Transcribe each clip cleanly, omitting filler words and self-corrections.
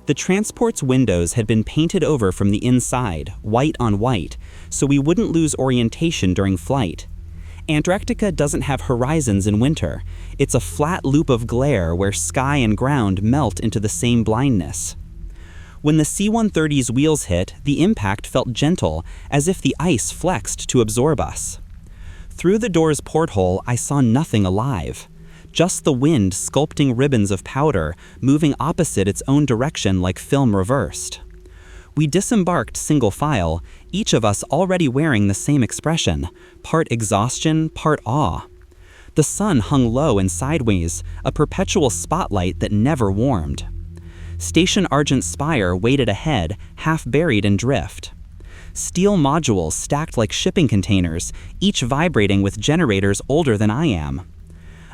The transport's windows had been painted over from the inside, white on white, so we wouldn't lose orientation during flight. Antarctica doesn't have horizons in winter. It's a flat loop of glare where sky and ground melt into the same blindness. When the C-130's wheels hit, the impact felt gentle, as if the ice flexed to absorb us. Through the door's porthole, I saw nothing alive. Just the wind sculpting ribbons of powder, moving opposite its own direction like film reversed. We disembarked single file, each of us already wearing the same expression, part exhaustion, part awe. The sun hung low and sideways, a perpetual spotlight that never warmed. Station Argent Spire waited ahead, half buried in drift. Steel modules stacked like shipping containers, each vibrating with generators older than I am.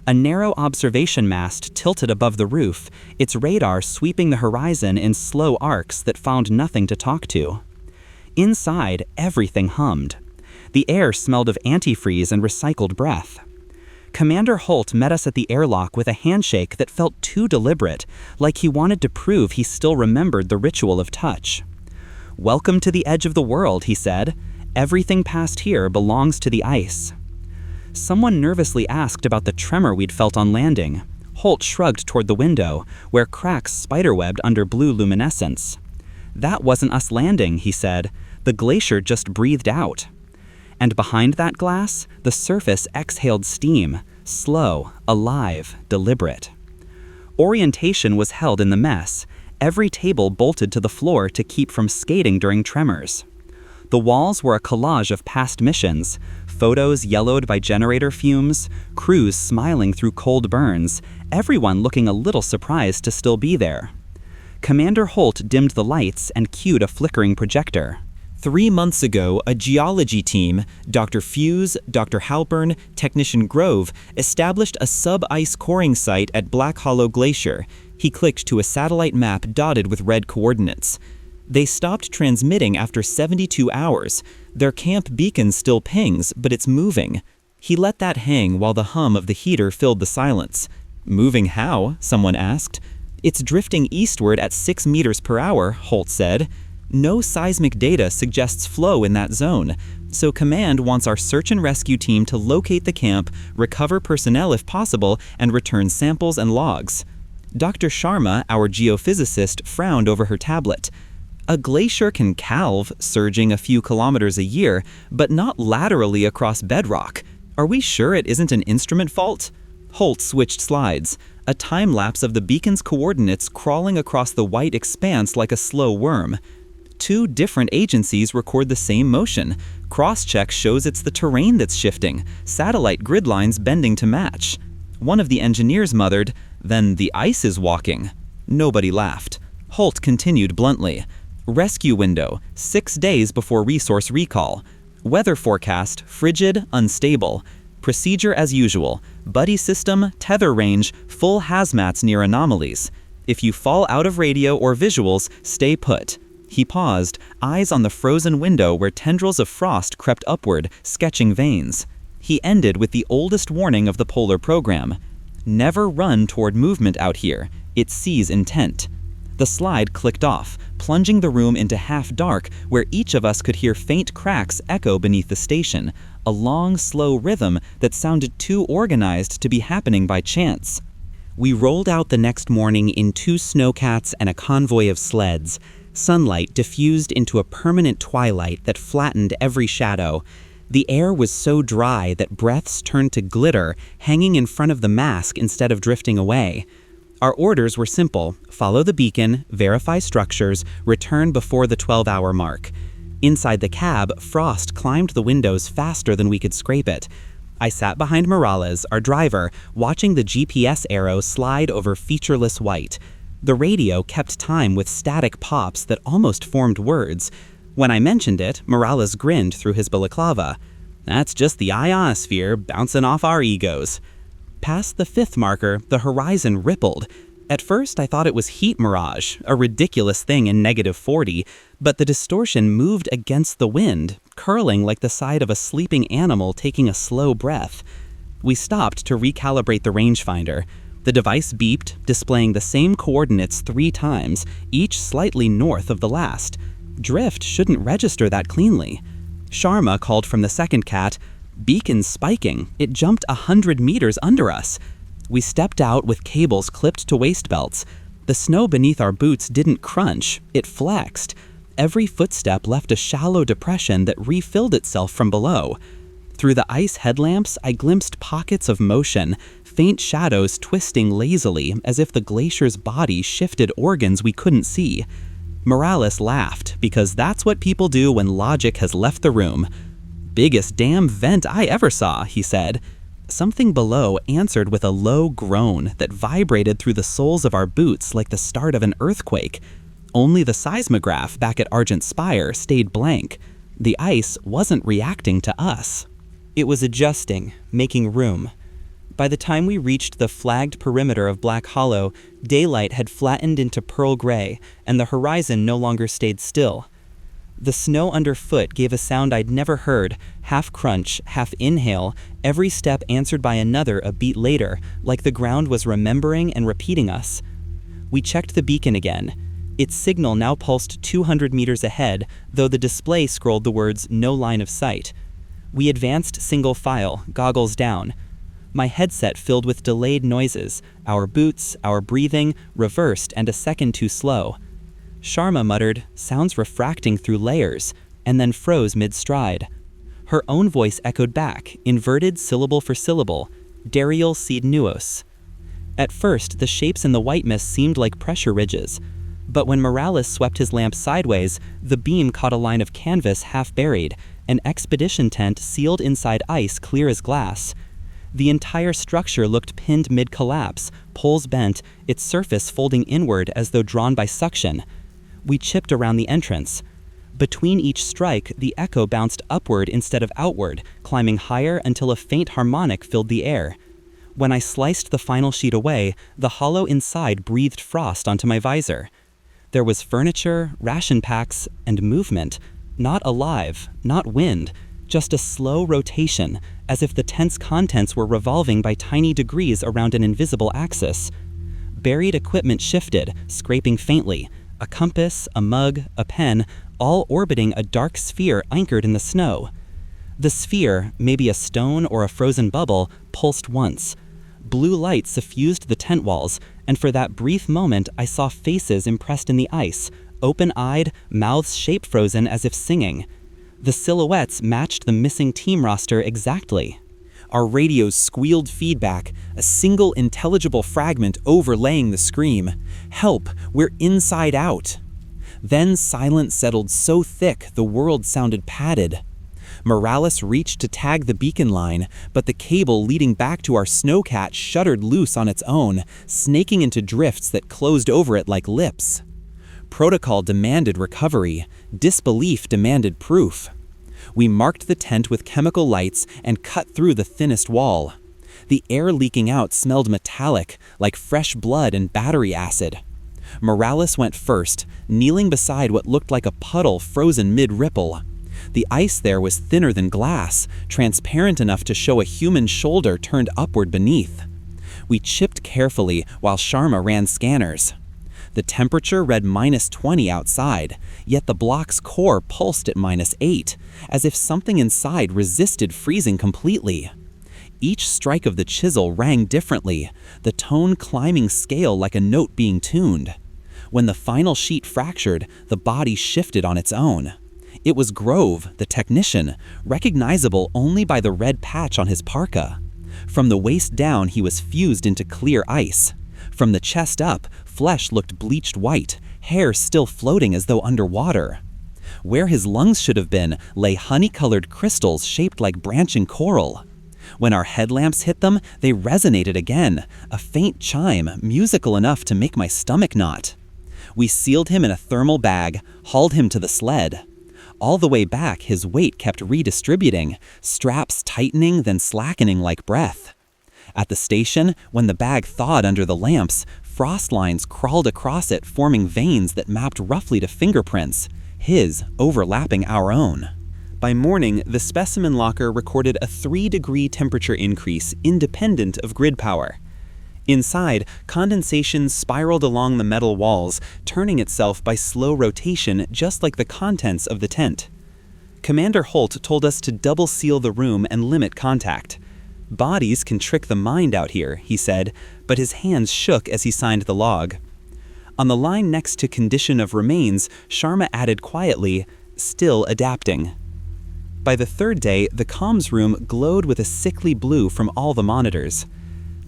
A narrow observation mast tilted above the roof, its radar sweeping the horizon in slow arcs that found nothing to talk to. Inside, everything hummed. The air smelled of antifreeze and recycled breath. Commander Holt met us at the airlock with a handshake that felt too deliberate, like he wanted to prove he still remembered the ritual of touch. "Welcome to the edge of the world," he said. "Everything past here belongs to the ice." Someone nervously asked about the tremor we'd felt on landing. Holt shrugged toward the window, where cracks spiderwebbed under blue luminescence. "That wasn't us landing," he said. "The glacier just breathed out." And behind that glass, the surface exhaled steam, slow, alive, deliberate. Orientation was held in the mess, every table bolted to the floor to keep from skating during tremors. The walls were a collage of past missions, photos yellowed by generator fumes, crews smiling through cold burns, everyone looking a little surprised to still be there. Commander Holt dimmed the lights and cued a flickering projector. 3 months ago, a geology team, Dr. Fuse, Dr. Halpern, Technician Grove, established a sub-ice coring site at Black Hollow Glacier. He clicked to a satellite map dotted with red coordinates. They stopped transmitting after 72 hours. Their camp beacon still pings, but it's moving. He let that hang while the hum of the heater filled the silence. "Moving how?" someone asked. "It's drifting eastward at 6 meters per hour, Holt said. No seismic data suggests flow in that zone, so Command wants our search and rescue team to locate the camp, recover personnel if possible, and return samples and logs." Dr. Sharma, our geophysicist, frowned over her tablet. "A glacier can calve, surging a few kilometers a year, but not laterally across bedrock. Are we sure it isn't an instrument fault?" Holt switched slides, a time-lapse of the beacon's coordinates crawling across the white expanse like a slow worm. 2 different agencies record the same motion. Cross-check shows it's the terrain that's shifting, satellite grid lines bending to match. One of the engineers muttered, "Then the ice is walking." Nobody laughed. Holt continued bluntly. "Rescue window, 6 days before resource recall. Weather forecast, frigid, unstable. Procedure as usual. Buddy system, tether range, full hazmats near anomalies. If you fall out of radio or visuals, stay put." He paused, eyes on the frozen window where tendrils of frost crept upward, sketching veins. He ended with the oldest warning of the polar program. "Never run toward movement out here. It sees intent." The slide clicked off, plunging the room into half-dark where each of us could hear faint cracks echo beneath the station, a long, slow rhythm that sounded too organized to be happening by chance. We rolled out the next morning in 2 snowcats and a convoy of sleds. Sunlight diffused into a permanent twilight that flattened every shadow. The air was so dry that breaths turned to glitter, hanging in front of the mask instead of drifting away. Our orders were simple: follow the beacon, verify structures, return before the 12-hour mark. Inside the cab, frost climbed the windows faster than we could scrape it. I sat behind Morales, our driver, watching the GPS arrow slide over featureless white. The radio kept time with static pops that almost formed words. When I mentioned it, Morales grinned through his balaclava. "That's just the ionosphere bouncing off our egos." Past the 5th marker, the horizon rippled. At first, I thought it was heat mirage, a ridiculous thing in -40, but the distortion moved against the wind, curling like the side of a sleeping animal taking a slow breath. We stopped to recalibrate the rangefinder. The device beeped, displaying the same coordinates 3 times, each slightly north of the last. Drift shouldn't register that cleanly. Sharma called from the second cat, "Beacon spiking, it jumped 100 meters under us." We stepped out with cables clipped to waist belts. The snow beneath our boots didn't crunch, it flexed. Every footstep left a shallow depression that refilled itself from below. Through the ice headlamps, I glimpsed pockets of motion, faint shadows twisting lazily as if the glacier's body shifted organs we couldn't see. Morales laughed, because that's what people do when logic has left the room. "Biggest damn vent I ever saw," he said. Something below answered with a low groan that vibrated through the soles of our boots like the start of an earthquake. Only the seismograph back at Argent Spire stayed blank. The ice wasn't reacting to us. It was adjusting, making room. By the time we reached the flagged perimeter of Black Hollow, daylight had flattened into pearl gray, and the horizon no longer stayed still. The snow underfoot gave a sound I'd never heard, half crunch, half inhale, every step answered by another a beat later, like the ground was remembering and repeating us. We checked the beacon again. Its signal now pulsed 200 meters ahead, though the display scrolled the words "no line of sight." We advanced single file, goggles down. My headset filled with delayed noises, our boots, our breathing, reversed and a second too slow. Sharma muttered, "Sounds refracting through layers," and then froze mid-stride. Her own voice echoed back, inverted syllable for syllable, "Dariel seed nuos." At first, the shapes in the white mist seemed like pressure ridges. But when Morales swept his lamp sideways, the beam caught a line of canvas half buried, an expedition tent sealed inside ice clear as glass. The entire structure looked pinned mid-collapse, poles bent, its surface folding inward as though drawn by suction. We chipped around the entrance. Between each strike, the echo bounced upward instead of outward, climbing higher until a faint harmonic filled the air. When I sliced the final sheet away, the hollow inside breathed frost onto my visor. There was furniture, ration packs, and movement. Not alive, not wind, just a slow rotation, as if the tent's contents were revolving by tiny degrees around an invisible axis. Buried equipment shifted, scraping faintly. A compass, a mug, a pen, all orbiting a dark sphere anchored in the snow. The sphere, maybe a stone or a frozen bubble, pulsed once. Blue light suffused the tent walls, and for that brief moment I saw faces impressed in the ice, open-eyed, mouths shape-frozen as if singing. The silhouettes matched the missing team roster exactly. Our radios squealed feedback, a single intelligible fragment overlaying the scream. "Help, we're inside out." Then silence settled so thick the world sounded padded. Morales reached to tag the beacon line, but the cable leading back to our snowcat shuddered loose on its own, snaking into drifts that closed over it like lips. Protocol demanded recovery. Disbelief demanded proof. We marked the tent with chemical lights and cut through the thinnest wall. The air leaking out smelled metallic, like fresh blood and battery acid. Morales went first, kneeling beside what looked like a puddle frozen mid-ripple. The ice there was thinner than glass, transparent enough to show a human shoulder turned upward beneath. We chipped carefully while Sharma ran scanners. The temperature read -20 outside, yet the block's core pulsed at -8, as if something inside resisted freezing completely. Each strike of the chisel rang differently, the tone climbing scale like a note being tuned. When the final sheet fractured, the body shifted on its own. It was Grove, the technician, recognizable only by the red patch on his parka. From the waist down, he was fused into clear ice. From the chest up, flesh looked bleached white, hair still floating as though underwater. Where his lungs should have been lay honey-colored crystals shaped like branching coral. When our headlamps hit them, they resonated again, a faint chime, musical enough to make my stomach knot. We sealed him in a thermal bag, hauled him to the sled. All the way back, his weight kept redistributing, straps tightening then slackening like breath. At the station, when the bag thawed under the lamps, frost lines crawled across it, forming veins that mapped roughly to fingerprints, his overlapping our own. By morning, the specimen locker recorded a 3-degree temperature increase independent of grid power. Inside, condensation spiraled along the metal walls, turning itself by slow rotation just like the contents of the tent. Commander Holt told us to double seal the room and limit contact. Bodies can trick the mind out here, he said, but his hands shook as he signed the log. On the line next to condition of remains, Sharma added quietly, still adapting. By the third day, the comms room glowed with a sickly blue from all the monitors.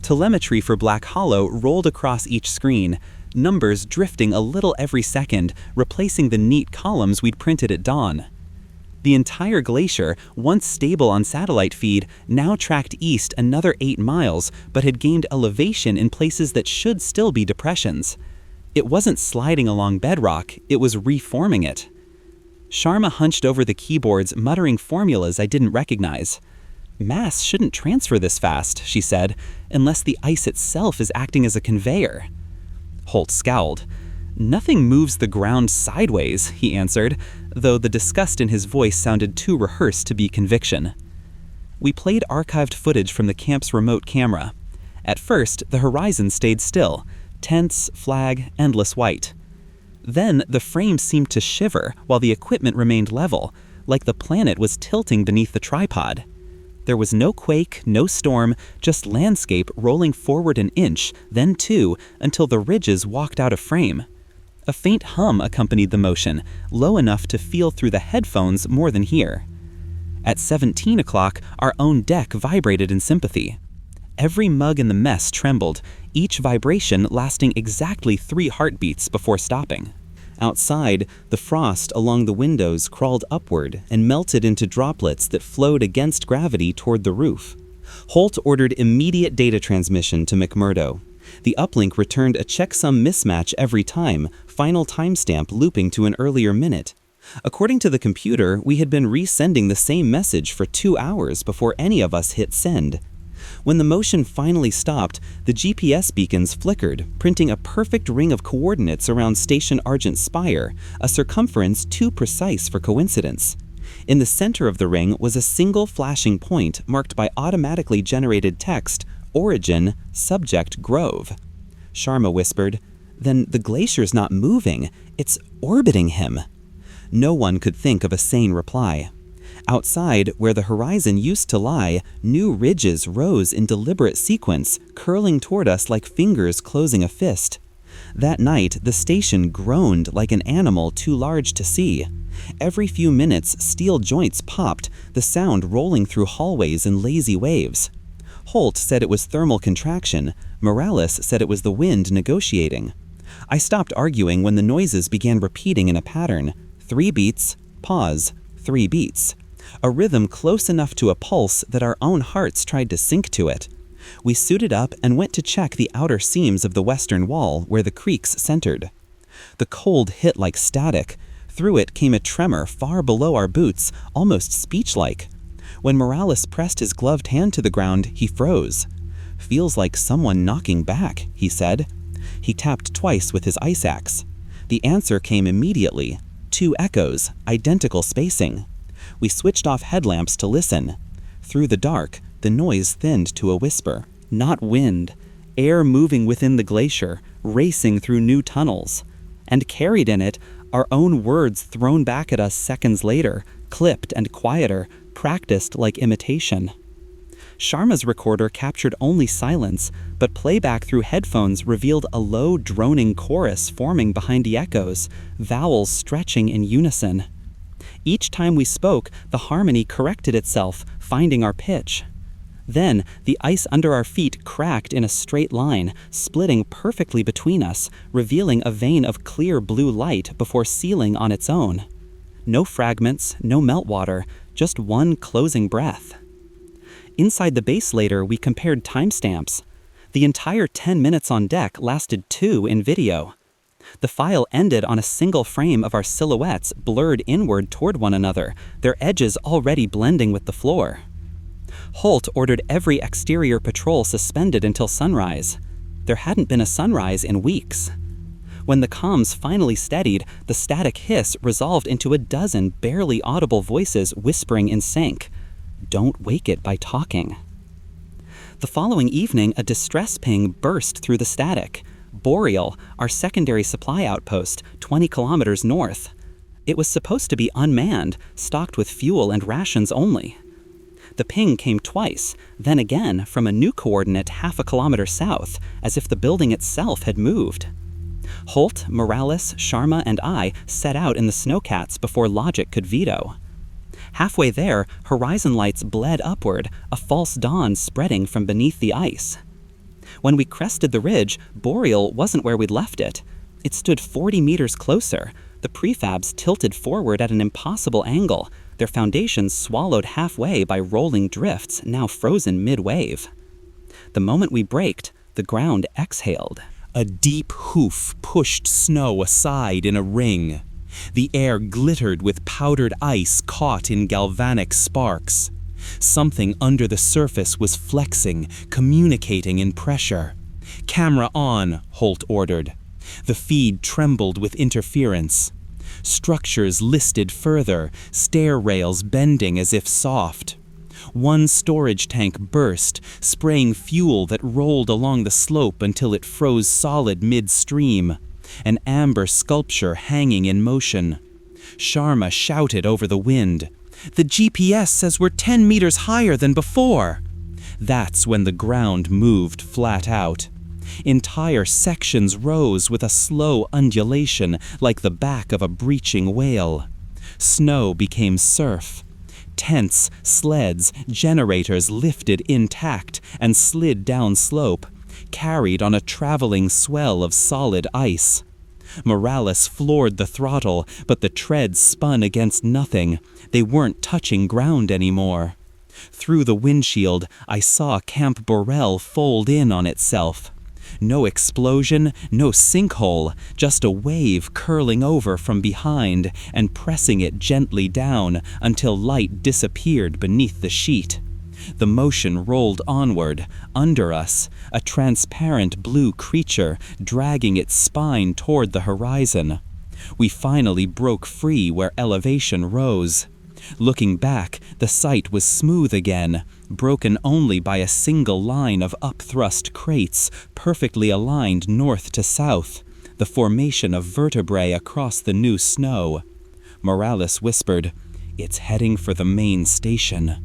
Telemetry for Black Hollow rolled across each screen, numbers drifting a little every second, replacing the neat columns we'd printed at dawn. The entire glacier, once stable on satellite feed, now tracked east another 8 miles, but had gained elevation in places that should still be depressions. It wasn't sliding along bedrock, it was reforming it. Sharma hunched over the keyboards, muttering formulas I didn't recognize. Mass shouldn't transfer this fast, she said, unless the ice itself is acting as a conveyor. Holt scowled. Nothing moves the ground sideways, he answered, though the disgust in his voice sounded too rehearsed to be conviction. We played archived footage from the camp's remote camera. At first, the horizon stayed still, tents, flag, endless white. Then the frame seemed to shiver while the equipment remained level, like the planet was tilting beneath the tripod. There was no quake, no storm, just landscape rolling forward an inch, then 2, until the ridges walked out of frame. A faint hum accompanied the motion, low enough to feel through the headphones more than hear. At 17 o'clock, our own deck vibrated in sympathy. Every mug in the mess trembled, each vibration lasting exactly 3 heartbeats before stopping. Outside, the frost along the windows crawled upward and melted into droplets that flowed against gravity toward the roof. Holt ordered immediate data transmission to McMurdo. The uplink returned a checksum mismatch every time, final timestamp looping to an earlier minute. According to the computer, we had been resending the same message for 2 hours before any of us hit send. When the motion finally stopped, the GPS beacons flickered, printing a perfect ring of coordinates around Station Argent Spire, a circumference too precise for coincidence. In the center of the ring was a single flashing point marked by automatically generated text, Origin, Subject Grove. Sharma whispered, "Then the glacier's not moving, it's orbiting him." No one could think of a sane reply. Outside, where the horizon used to lie, new ridges rose in deliberate sequence, curling toward us like fingers closing a fist. That night, the station groaned like an animal too large to see. Every few minutes, steel joints popped, the sound rolling through hallways in lazy waves. Holt said it was thermal contraction. Morales said it was the wind negotiating. I stopped arguing when the noises began repeating in a pattern. 3 beats, pause, 3 beats. A rhythm close enough to a pulse that our own hearts tried to sync to it. We suited up and went to check the outer seams of the western wall where the creeks centered. The cold hit like static. Through it came a tremor far below our boots, almost speech-like. When Morales pressed his gloved hand to the ground, he froze. "Feels like someone knocking back," he said. He tapped twice with his ice axe. The answer came immediately. 2 echoes, identical spacing. We switched off headlamps to listen. Through the dark, the noise thinned to a whisper. Not wind, air moving within the glacier, racing through new tunnels. And carried in it, our own words thrown back at us seconds later, clipped and quieter, practiced like imitation. Sharma's recorder captured only silence, but playback through headphones revealed a low, droning chorus forming behind the echoes, vowels stretching in unison. Each time we spoke, the harmony corrected itself, finding our pitch. Then, the ice under our feet cracked in a straight line, splitting perfectly between us, revealing a vein of clear blue light before sealing on its own. No fragments, no meltwater, just one closing breath. Inside the base later, we compared timestamps. The entire 10 minutes on deck lasted 2 in video. The file ended on a single frame of our silhouettes blurred inward toward one another, their edges already blending with the floor. Holt ordered every exterior patrol suspended until sunrise. There hadn't been a sunrise in weeks. When the comms finally steadied, the static hiss resolved into a dozen barely audible voices whispering in sync. "Don't wake it by talking." The following evening, a distress ping burst through the static. Boreal, our secondary supply outpost, 20 kilometers north. It was supposed to be unmanned, stocked with fuel and rations only. The ping came twice, then again from a new coordinate half a kilometer south, as if the building itself had moved. Holt, Morales, Sharma, and I set out in the snowcats before logic could veto. Halfway there, horizon lights bled upward, a false dawn spreading from beneath the ice. When we crested the ridge, Boreal wasn't where we'd left it. It stood 40 meters closer, the prefabs tilted forward at an impossible angle, their foundations swallowed halfway by rolling drifts now frozen mid-wave. The moment we braked, the ground exhaled. A deep hoof pushed snow aside in a ring. The air glittered with powdered ice caught in galvanic sparks. Something under the surface was flexing, communicating in pressure. "Camera on," Holt ordered. The feed trembled with interference. Structures listed further, stair rails bending as if soft. One storage tank burst, spraying fuel that rolled along the slope until it froze solid midstream. An amber sculpture hanging in motion. Sharma shouted over the wind, "The GPS says we're 10 meters higher than before." That's when the ground moved flat out. Entire sections rose with a slow undulation like the back of a breaching whale. Snow became surf. Tents, sleds, generators lifted intact and slid down slope, carried on a traveling swell of solid ice. Morales floored the throttle, but the treads spun against nothing. They weren't touching ground anymore. Through the windshield, I saw Camp Borel fold in on itself. No explosion, no sinkhole, just a wave curling over from behind and pressing it gently down until light disappeared beneath the sheet. The motion rolled onward, under us, a transparent blue creature dragging its spine toward the horizon. We finally broke free where elevation rose. Looking back, the sight was smooth again, broken only by a single line of upthrust crates, perfectly aligned north to south, the formation of vertebrae across the new snow. Morales whispered, "It's heading for the main station."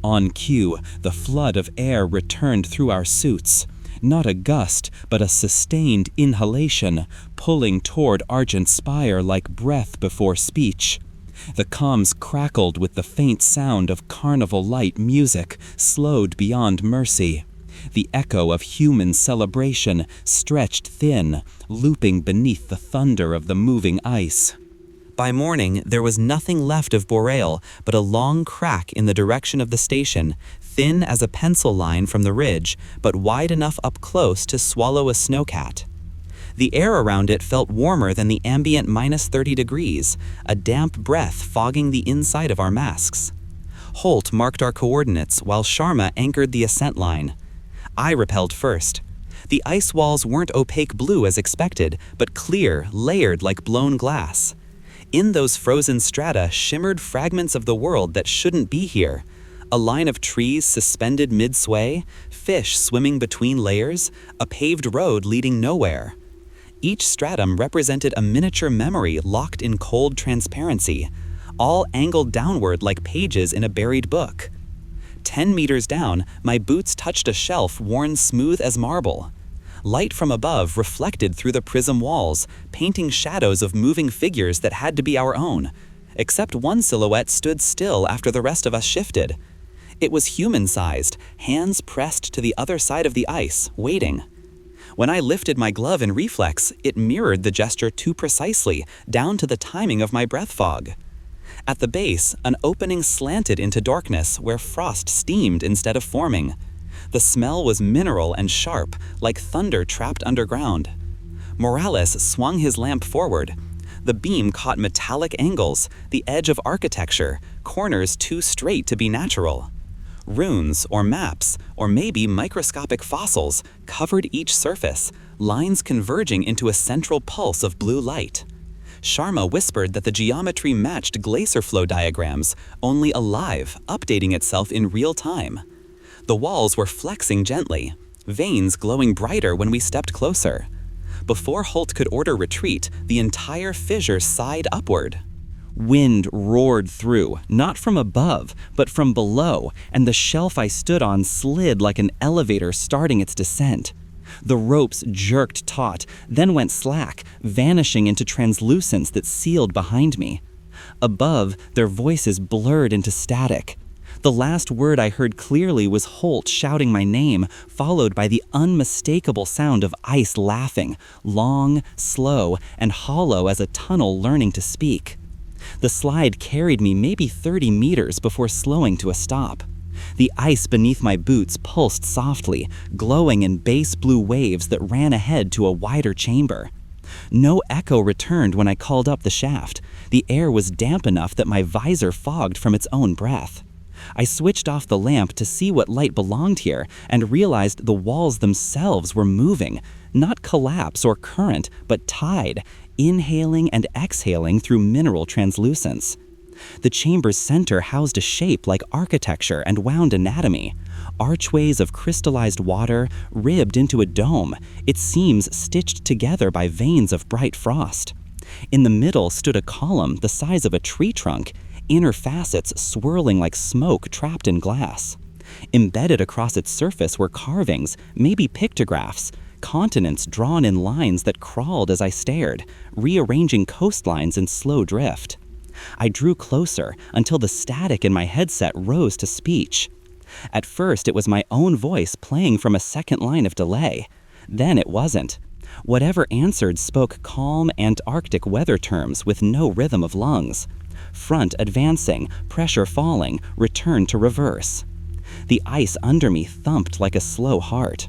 On cue, the flood of air returned through our suits. Not a gust, but a sustained inhalation, pulling toward Argent Spire like breath before speech. The comms crackled with the faint sound of carnival light music, slowed beyond mercy. The echo of human celebration stretched thin, looping beneath the thunder of the moving ice. By morning, there was nothing left of Boreal but a long crack in the direction of the station, thin as a pencil line from the ridge, but wide enough up close to swallow a snowcat. The air around it felt warmer than the ambient -30 degrees, a damp breath fogging the inside of our masks. Holt marked our coordinates while Sharma anchored the ascent line. I rappelled first. The ice walls weren't opaque blue as expected, but clear, layered like blown glass. In those frozen strata shimmered fragments of the world that shouldn't be here. A line of trees suspended mid-sway, fish swimming between layers, a paved road leading nowhere. Each stratum represented a miniature memory locked in cold transparency, all angled downward like pages in a buried book. 10 meters down, my boots touched a shelf worn smooth as marble. Light from above reflected through the prism walls, painting shadows of moving figures that had to be our own, except one silhouette stood still after the rest of us shifted. It was human-sized, hands pressed to the other side of the ice, waiting. When I lifted my glove in reflex, it mirrored the gesture too precisely, down to the timing of my breath fog. At the base, an opening slanted into darkness where frost steamed instead of forming. The smell was mineral and sharp, like thunder trapped underground. Morales swung his lamp forward. The beam caught metallic angles, the edge of architecture, corners too straight to be natural. Runes, or maps, or maybe microscopic fossils covered each surface, lines converging into a central pulse of blue light. Sharma whispered that the geometry matched glacier flow diagrams, only alive, updating itself in real time. The walls were flexing gently, veins glowing brighter when we stepped closer. Before Holt could order retreat, the entire fissure sighed upward. Wind roared through, not from above, but from below, and the shelf I stood on slid like an elevator starting its descent. The ropes jerked taut, then went slack, vanishing into translucence that sealed behind me. Above, their voices blurred into static. The last word I heard clearly was Holt shouting my name, followed by the unmistakable sound of ice laughing, long, slow, and hollow as a tunnel learning to speak. The slide carried me maybe 30 meters before slowing to a stop. The ice beneath my boots pulsed softly, glowing in base blue waves that ran ahead to a wider chamber. No echo returned when I called up the shaft. The air was damp enough that my visor fogged from its own breath. I switched off the lamp to see what light belonged here and realized the walls themselves were moving, not collapse or current, but tide, inhaling and exhaling through mineral translucence. The chamber's center housed a shape like architecture and wound anatomy. Archways of crystallized water ribbed into a dome, its seams stitched together by veins of bright frost. In the middle stood a column the size of a tree trunk, inner facets swirling like smoke trapped in glass. Embedded across its surface were carvings, maybe pictographs, continents drawn in lines that crawled as I stared, rearranging coastlines in slow drift. I drew closer until the static in my headset rose to speech. At first, it was my own voice playing from a second line of delay. Then it wasn't. Whatever answered spoke calm Antarctic weather terms with no rhythm of lungs. Front advancing, pressure falling, return to reverse. The ice under me thumped like a slow heart.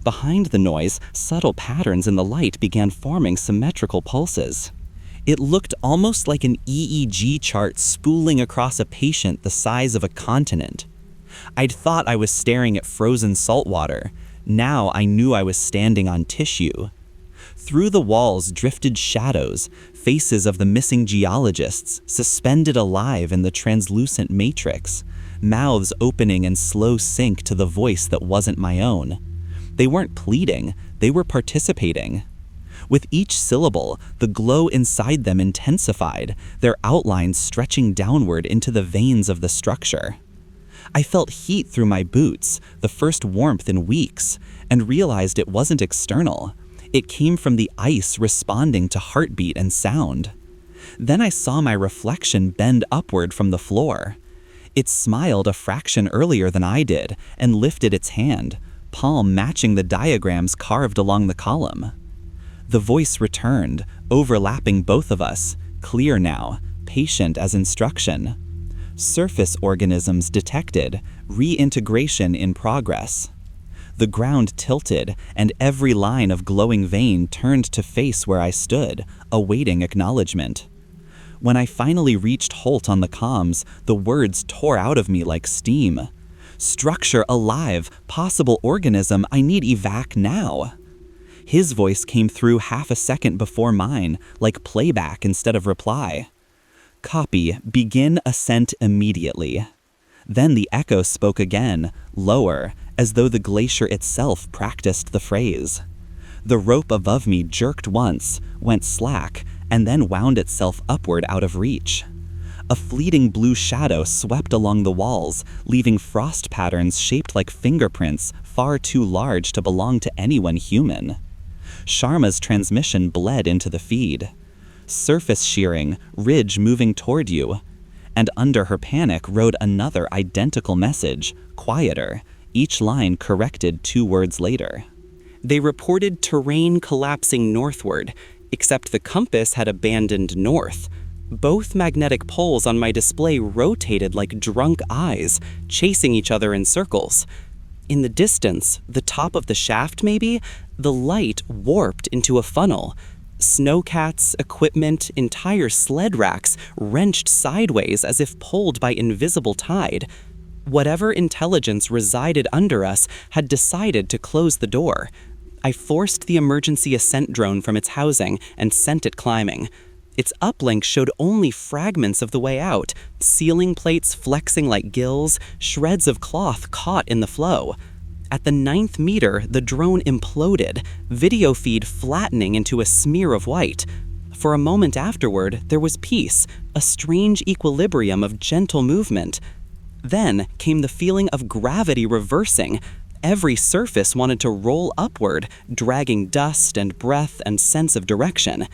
Behind the noise, subtle patterns in the light began forming symmetrical pulses. It looked almost like an EEG chart spooling across a patient the size of a continent. I'd thought I was staring at frozen salt water. Now I knew I was standing on tissue. Through the walls drifted shadows, faces of the missing geologists, suspended alive in the translucent matrix, mouths opening in slow sync to the voice that wasn't my own. They weren't pleading, they were participating. With each syllable, the glow inside them intensified, their outlines stretching downward into the veins of the structure. I felt heat through my boots, the first warmth in weeks, and realized it wasn't external. It came from the ice responding to heartbeat and sound. Then I saw my reflection bend upward from the floor. It smiled a fraction earlier than I did and lifted its hand, palm matching the diagrams carved along the column. The voice returned, overlapping both of us, clear now, patient as instruction. Surface organisms detected, reintegration in progress. The ground tilted, and every line of glowing vein turned to face where I stood, awaiting acknowledgement. When I finally reached Holt on the comms, the words tore out of me like steam. Structure alive, possible organism, I need evac now. His voice came through half a second before mine, like playback instead of reply. Copy, begin ascent immediately. Then the echo spoke again, lower, as though the glacier itself practiced the phrase. The rope above me jerked once, went slack, and then wound itself upward out of reach. A fleeting blue shadow swept along the walls, leaving frost patterns shaped like fingerprints, far too large to belong to anyone human. Sharma's transmission bled into the feed. Surface shearing, ridge moving toward you. And under her panic rode another identical message, quieter, each line corrected 2 words later. They reported terrain collapsing northward, except the compass had abandoned north. Both magnetic poles on my display rotated like drunk eyes, chasing each other in circles. In the distance, the top of the shaft maybe, the light warped into a funnel. Snowcats, equipment, entire sled racks wrenched sideways as if pulled by invisible tide. Whatever intelligence resided under us had decided to close the door. I forced the emergency ascent drone from its housing and sent it climbing. Its uplink showed only fragments of the way out, ceiling plates flexing like gills, shreds of cloth caught in the flow. At the 9th meter, the drone imploded, video feed flattening into a smear of white. For a moment afterward, there was peace, a strange equilibrium of gentle movement. Then came the feeling of gravity reversing. Every surface wanted to roll upward, dragging dust and breath and sense of direction.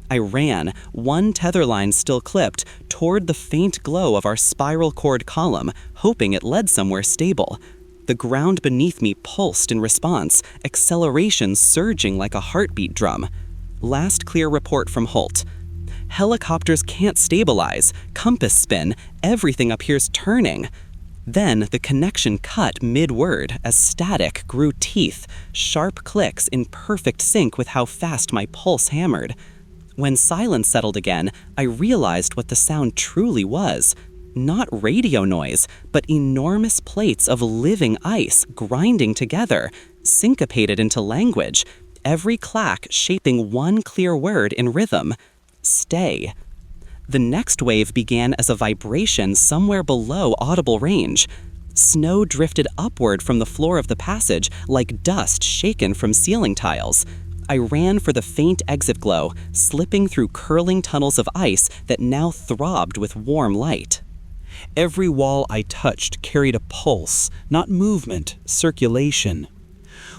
I ran, one tether line still clipped, toward the faint glow of our spiral cord column, hoping it led somewhere stable. The ground beneath me pulsed in response, acceleration surging like a heartbeat drum. Last clear report from Holt. Helicopters can't stabilize, compass spin, everything appears turning. Then the connection cut mid-word as static grew teeth, sharp clicks in perfect sync with how fast my pulse hammered. When silence settled again, I realized what the sound truly was. Not radio noise, but enormous plates of living ice grinding together, syncopated into language, every clack shaping one clear word in rhythm: stay. The next wave began as a vibration somewhere below audible range. Snow drifted upward from the floor of the passage like dust shaken from ceiling tiles. I ran for the faint exit glow, slipping through curling tunnels of ice that now throbbed with warm light. Every wall I touched carried a pulse, not movement, circulation.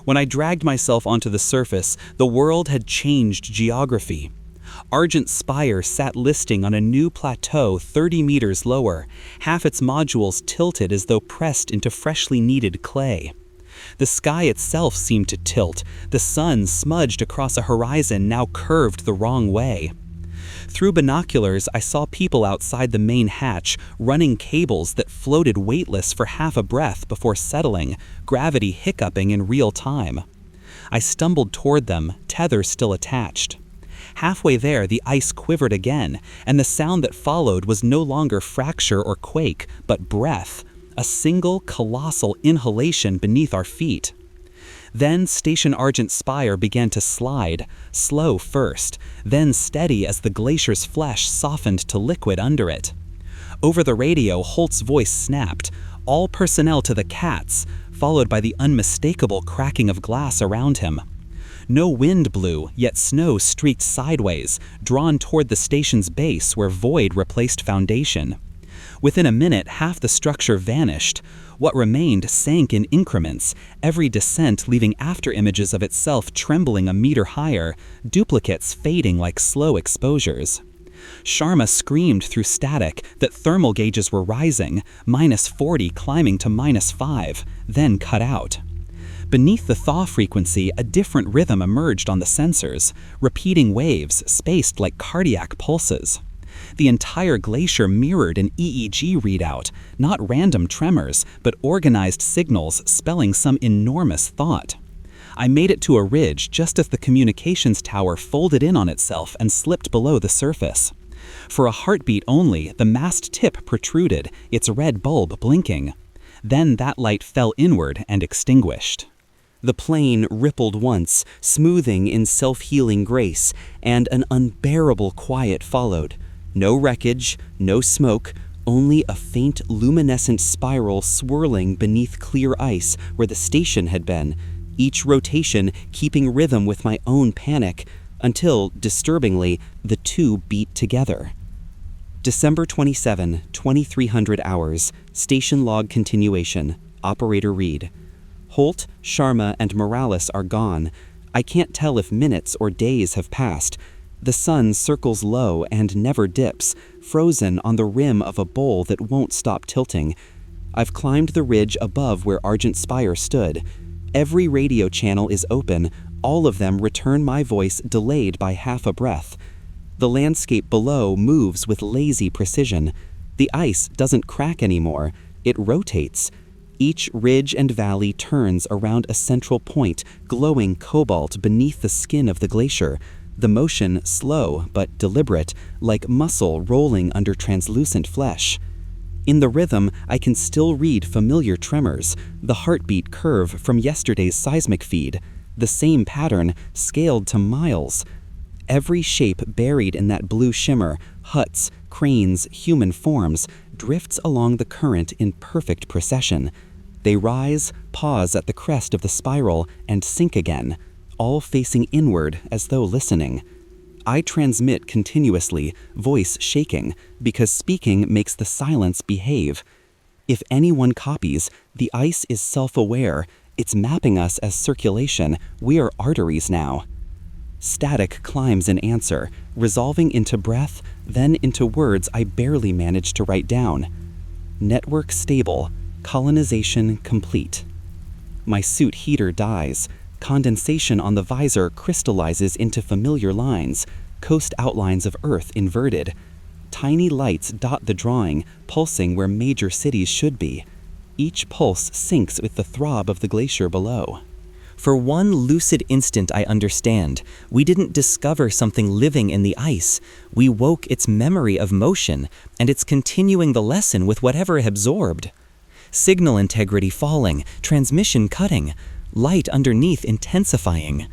When I dragged myself onto the surface, the world had changed geography. Argent Spire sat listing on a new plateau 30 meters lower, half its modules tilted as though pressed into freshly kneaded clay. The sky itself seemed to tilt, the sun smudged across a horizon now curved the wrong way. Through binoculars, I saw people outside the main hatch, running cables that floated weightless for half a breath before settling, gravity hiccuping in real time. I stumbled toward them, tether still attached. Halfway there, the ice quivered again, and the sound that followed was no longer fracture or quake, but breath, a single colossal inhalation beneath our feet. Then Station Argent Spire began to slide, slow first, then steady as the glacier's flesh softened to liquid under it. Over the radio, Holt's voice snapped, "All personnel to the cats," followed by the unmistakable cracking of glass around him. No wind blew, yet snow streaked sideways, drawn toward the station's base where void replaced foundation. Within a minute, half the structure vanished. What remained sank in increments, every descent leaving afterimages of itself trembling a meter higher, duplicates fading like slow exposures. Sharma screamed through static that thermal gauges were rising, -40 climbing to -5, then cut out. Beneath the thaw frequency, a different rhythm emerged on the sensors, repeating waves spaced like cardiac pulses. The entire glacier mirrored an EEG readout, not random tremors, but organized signals spelling some enormous thought. I made it to a ridge just as the communications tower folded in on itself and slipped below the surface. For a heartbeat only, the mast tip protruded, its red bulb blinking. Then that light fell inward and extinguished. The plane rippled once, smoothing in self-healing grace, and an unbearable quiet followed. No wreckage, no smoke, only a faint luminescent spiral swirling beneath clear ice where the station had been, each rotation keeping rhythm with my own panic, until, disturbingly, the two beat together. December 27, 2300 hours, station log continuation, operator read. Holt, Sharma, and Morales are gone. I can't tell if minutes or days have passed. The sun circles low and never dips, frozen on the rim of a bowl that won't stop tilting. I've climbed the ridge above where Argent Spire stood. Every radio channel is open, all of them return my voice delayed by half a breath. The landscape below moves with lazy precision. The ice doesn't crack anymore, it rotates. Each ridge and valley turns around a central point, glowing cobalt beneath the skin of the glacier, the motion slow but deliberate, like muscle rolling under translucent flesh. In the rhythm, I can still read familiar tremors, the heartbeat curve from yesterday's seismic feed, the same pattern, scaled to miles. Every shape buried in that blue shimmer, huts, cranes, human forms, drifts along the current in perfect procession. They rise, pause at the crest of the spiral, and sink again, all facing inward as though listening. I transmit continuously, voice shaking, because speaking makes the silence behave. If anyone copies, the ice is self-aware, it's mapping us as circulation, we are arteries now. Static climbs in answer, resolving into breath, then into words I barely manage to write down. Network stable, colonization complete. My suit heater dies. Condensation on the visor crystallizes into familiar lines, coast outlines of Earth inverted. Tiny lights dot the drawing, pulsing where major cities should be. Each pulse syncs with the throb of the glacier below. For one lucid instant I understand, we didn't discover something living in the ice. We woke its memory of motion, and it's continuing the lesson with whatever it absorbed. Signal integrity falling, transmission cutting, light underneath intensifying.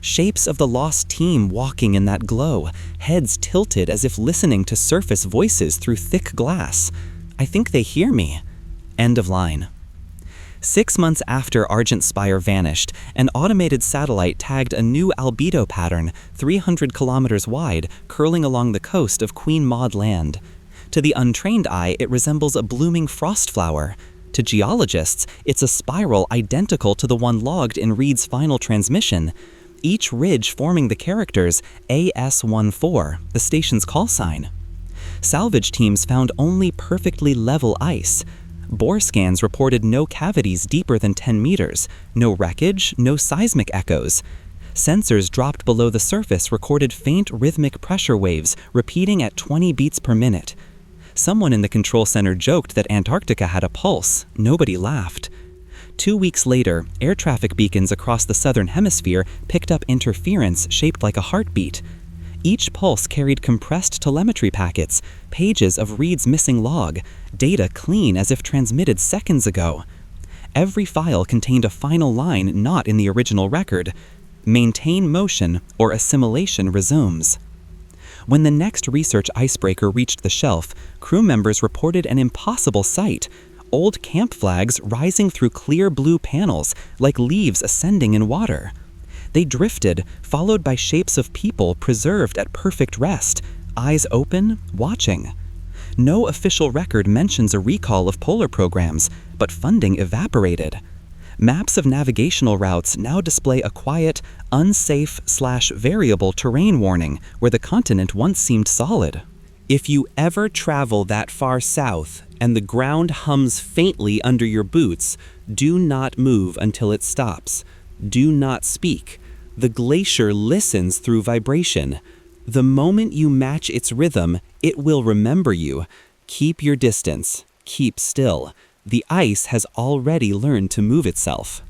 Shapes of the lost team walking in that glow, heads tilted as if listening to surface voices through thick glass. I think they hear me. End of line. 6 months after Argent Spire vanished, an automated satellite tagged a new albedo pattern, 300 kilometers wide, curling along the coast of Queen Maud Land. To the untrained eye, it resembles a blooming frost flower. To geologists, it's a spiral identical to the one logged in Reed's final transmission. Each ridge forming the characters AS14, the station's call sign. Salvage teams found only perfectly level ice. Bore scans reported no cavities deeper than 10 meters, no wreckage, no seismic echoes. Sensors dropped below the surface recorded faint rhythmic pressure waves repeating at 20 beats per minute. Someone in the control center joked that Antarctica had a pulse. Nobody laughed. 2 weeks later, air traffic beacons across the southern hemisphere picked up interference shaped like a heartbeat. Each pulse carried compressed telemetry packets, pages of Reed's missing log, data clean as if transmitted seconds ago. Every file contained a final line not in the original record. Maintain motion or assimilation resumes. When the next research icebreaker reached the shelf, crew members reported an impossible sight. Old camp flags rising through clear blue panels like leaves ascending in water. They drifted, followed by shapes of people preserved at perfect rest, eyes open, watching. No official record mentions a recall of polar programs, but funding evaporated. Maps of navigational routes now display a quiet, unsafe/variable terrain warning where the continent once seemed solid. If you ever travel that far south and the ground hums faintly under your boots, do not move until it stops. Do not speak. The glacier listens through vibration. The moment you match its rhythm, it will remember you. Keep your distance. Keep still. The ice has already learned to move itself.